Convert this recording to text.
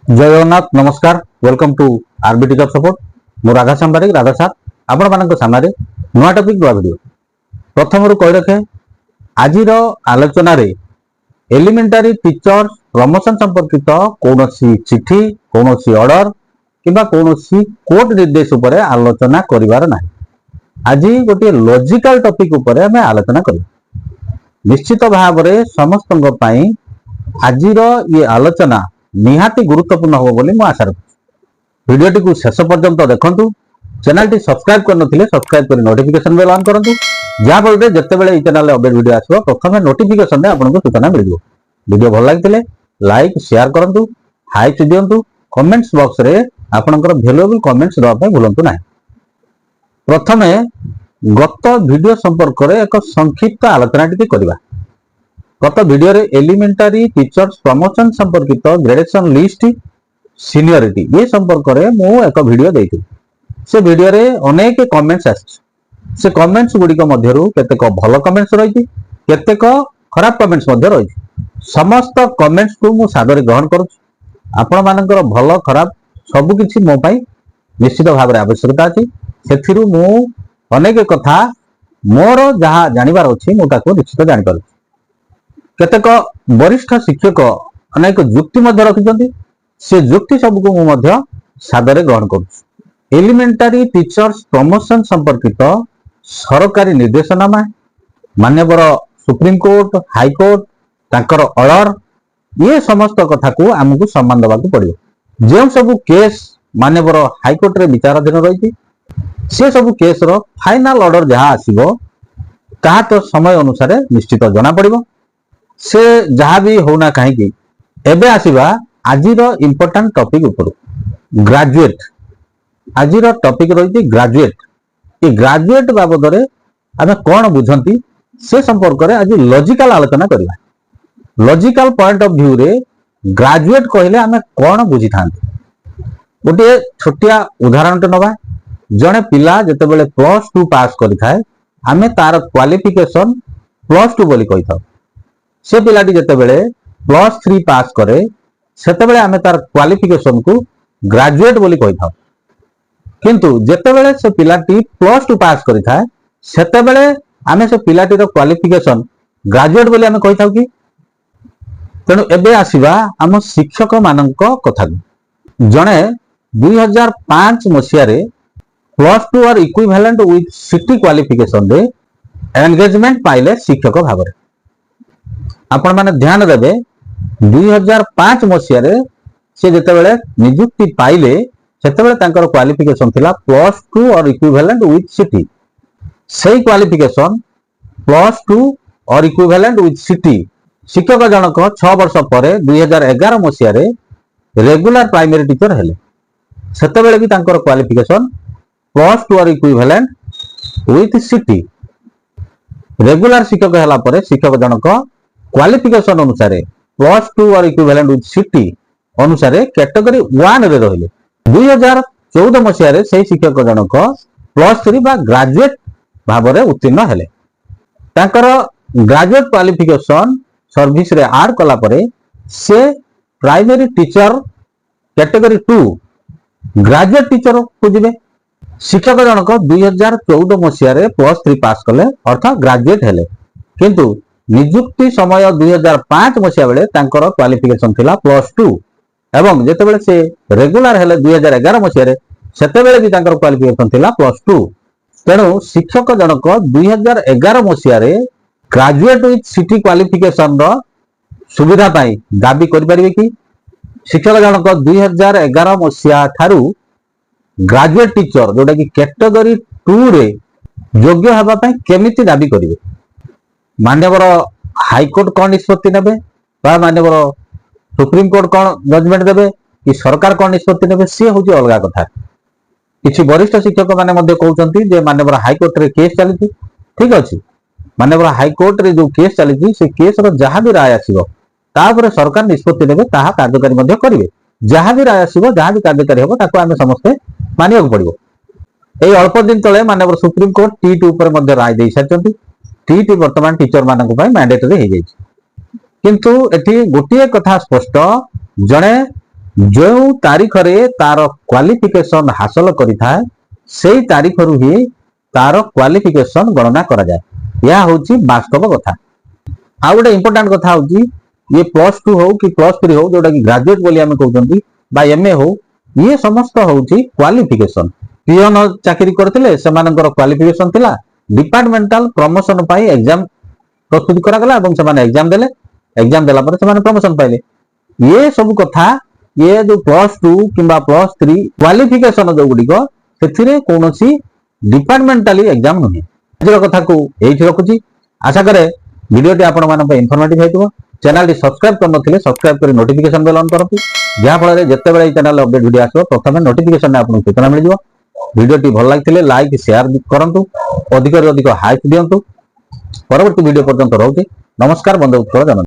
जय जगन्नाथ नमस्कार welcome to RBT job support मु राधा सांबारिक राधा सार आपण मान सामने नुआ टॉपिक नुआ वीडियो प्रथम कही रखे आज आलोचन एलिमेंटारी टीचर प्रमोशन संपर्कित कौन चिठी कौन ऑर्डर किंबा कौन कोर्ट निर्देश उपर आलोचना करिवार ना आज गोटे लॉजिकल टॉपिक उपर आम आलोचना कर निश्चित भाव में समस्त आज ये आलोचना निहाती गुरुत्वपूर्ण हो बोली मु आशा रखुछि। वीडियो को शेष पर्यंत देखंतु। चैनल टी सब्सक्राइब करनथिले सब्सक्राइब कर नोटिफिकेशन बेल ऑन करंतु जहा फल जते बेले ई चैनल अपडेट वीडियो आसो प्रथम नोटिफिकेशन रे आपनको सूचना मिल जिवो। वीडियो भल लागितले लाइक शेयर करंतु हाइप दियंतु कमेंट्स बॉक्स रे आपनकर वैल्यूएबल कमेंट्स दवा पय भूलंतु नाही। प्रथमे गत वीडियो संपर्क रे एक संक्षिप्त आलोचना टिके करबा। गत वीडियो रे एलिमेंटारी टीचर्स प्रमोशन संपर्कित ग्रेडेशन लिस्ट सीनियरिटी ये संपर्क रे मु एक वीडियो देइथि। से वीडियो रे अनेक कमेंट्स आछि। से कमेंट्स गुडी मध्यरु केतेक भल कमेंट्स रहिछि केतेक खराब कमेंट्स मध्य रहिछि। समस्त कमेंट्स को मु सादर ग्रहण करूछि। आपण मानकर भल खराब सब किछि मो पई निश्चित भाव रे आवश्यकता अछि। सेथिरु मु अनेक कथा मोर जहा जानिबार अछि मु ताको निश्चित जानि पारु। केतेक वरिष्ठ शिक्षक अनेक जुक्ति मध्य रखिछन्ति से जुक्ति सब को मध्य सादरे ग्रहण करूछु। एलिमेंटारी टीचर्स प्रमोशन संपर्कित सरकारी निर्देशनामा माननीय सुप्रीम कोर्ट हाई कोर्ट तांकर ऑर्डर ये समस्त कथा को हमकु सम्मान देबा को पड़ियो। जे सब केस माननीय हाई कोर्ट रे विचाराधीन रहिछि से सब केस रो फाइनल ऑर्डर जहा आसीबो ता तो समय अनुसार निश्चित जना पड़िबो। से जहाँ भी होना कहीं एबे आसीबा आजिर इंपोर्टेंट टॉपिक ऊपर ग्रेजुएट। आजिर टॉपिक रही ग्रेजुएट। ये ग्रेजुएट बाबद रे आमे कौन बुझंती से संपर्क रे आज लॉजिकल आलोचना करबा। लॉजिकल पॉइंट ऑफ व्यू रे ग्रेजुएट कहले आमे कौन बुझी थांती। गोटे छोटिया उदाहरण टे नबा। जने पिला जते बेले +2 पास करि थाए आमे तार क्वालिफिकेशन +2 बोली कहि थाउ। से पिलाटी जते बेले +3 पास करे सेते बेले आमे तार क्वालिफिकेशन को ग्रेजुएट बोली कहि थाउ। किंतु जते बेले से पिलाटी +2 पास करि थाए सेते बेले आमे से पिलाटी रो क्वालिफिकेशन ग्रेजुएट बोली आमे कहि थाउ कि। तेनु एबे आसीबा हम शिक्षक मानक कथा को। जणे 2005 मसिया रे +2 और इक्विवेलेंट विथ सिटी क्वालिफिकेशन रे एंगेजमेंट पाइले शिक्षक भाव रे। आपण माने ध्यान देबे 2005 मसिया रे से जते बेले नियुक्ति पाइले सेते बेले तांकर क्वालिफिकेशन थिला +2 और इक्विवेलेंट विथ सिटी। सेही क्वालिफिकेशन +2 और इक्विवेलेंट विथ सिटी शिक्षक जनक 6 वर्ष परे 2011 मसिया रे रेगुलर प्राइमरी टीचर हेले। सेते बेले भी तांकर क्वालिफिकेशन +2 और इक्विवेलेंट विथ सिटी। रेगुलर शिक्षक हला परे शिक्षक जनक क्वालिफिकेशन अनुसार +2 और इक्विवेलेंट विथ सिटी अनुसार कैटेगरी 1 रे रहिले। 2014 मसिया रे सेही शिक्षक जनक +3 बा ग्रेजुएट भाव रे उत्तीर्ण हेले। तांकर ग्रेजुएट क्वालिफिकेशन सर्विस रे ऐड कला परे से primary teacher category 2 graduate teacher को जिवे। शिक्षक जनक 2014 मसिया रे +3 पास कले अर्थात ग्रेजुएट हेले। किंतु नियुक्ति समय 2005 मसिया बेले तांकर क्वालिफिकेशन थिला +2 एवं जेते बेले से रेगुलर हेले 2011 मसिया रे सेते बेले भी तांकर क्वालिफिकेशन थिला +2। तेनु शिक्षक जनक 2011 मसिया रे ग्रेजुएट विथ सिटी क्वालिफिकेशन रो सुविधा पाई दाबी करि परिबे कि। शिक्षक जनक 2011 मसिया थारु ग्रेजुएट टीचर जोटा कि कैटेगरी 2 रे योग्य हबा पई केमिति दाबी करिवे। माननीय हाईकोर्ट कौन निष्पत्ति नेबे माननीय सुप्रीम कोर्ट कौन जजमेंट देबे कि सरकार कौन निष्पत्ति नेबे सी होची अलगा कथा। किछि वरिष्ठ शिक्षक माने मध्ये कहउचंती जे माननीय हाईकोर्ट रे केस चलिछि ठीक अछि। माननीय हाईकोर्ट रे जो केस चलिछि से केस रो जहां भी राय आसीबो तापर सरकार निष्पत्ति नेबे ताहा कार्यकारी मध्ये करिवे। जहां भी राय आसीबो जहां भी कार्यकारी हेबो ताको आमे समस्त मानियक पड़िबो। एई अल्प दिन तळे माननीय सुप्रीम कोर्ट टी2 ऊपर मध्ये राय देइ साचंती। टी वर्तमान टीचर मानक पाई मैंडेटरी हो जाए। किंतु एठी गोटे कथा स्पष्ट जड़े जो तारीख रे तार क्वालिफिकेशन हासिल करिथाए सेई तारीख रु ही तार क्वालिफिकेशन गणना करा जाए। यह होची वास्तव कथा। आ गोटे इंपोर्टेंट कथा होची ये +2 हो कि +3 हो जोटा कि ग्रेजुएट बोली हमें कहउछंती बा एमए हो ये समस्त होची क्वालिफिकेशन। पियन चाकरी करथिले सेमानकर क्वालिफिकेशन थिला डिपार्टमेंटल प्रमोशन पाई एग्जाम प्रस्तुत करा गला एवं सेमाने एग्जाम देले एग्जाम देला पर सेमाने प्रमोशन पाइले। ये सब कथा ये जो +2 किंबा +3 क्वालिफिकेशन जो गुडी को सेथिरे कोनोसी डिपार्टमेंटली एग्जाम नहे। आज कथा को एठी रखुची। आशा करे वीडियोटी आपण मान पे इन्फॉर्मेटिव हेतु। चैनल टी सब्सक्राइब करनथिले सब्सक्राइब करी नोटिफिकेशन बेल ऑन करंतु जहा फल जते बेले चैनल अपडेट वीडियो आसो प्रथमे नोटिफिकेशन आपन सूचना मिल जिवो। वीडियोटी भल लागिथिले लाइक शेयर करंतु अधिक रे अधिक हाइप दियंतु। परवर्ती वीडियो पर्यंत रहउची। नमस्कार बंधु उत्कल जन।